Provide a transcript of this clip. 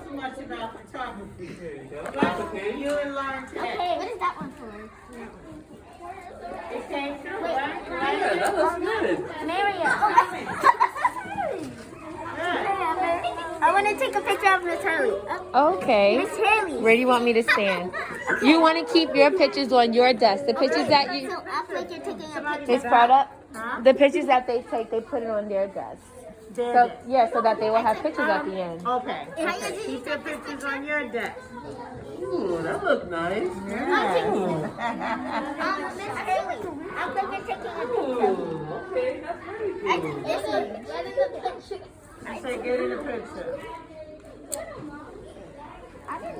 so much about photography. Okay. You and learn today. Okay, what is that one for? It came through, right? Yeah, that looks good. I want to take a picture of Miss Hurley. Okay. Miss Hurley. Where do you want me to stand? You want to keep your pictures on your desk. The pictures that you... So act like you're taking a picture. It's brought up. The pictures that they take, they put it on their desk. So, yeah, so that they will have pictures at the end. Okay. Okay. Keep your pictures on your desk. Ooh, that looks nice. Yeah. Miss Hurley. Act like you're taking a picture. Ooh, okay, that's very cool. Get in the picture. I say get in the picture. Got it?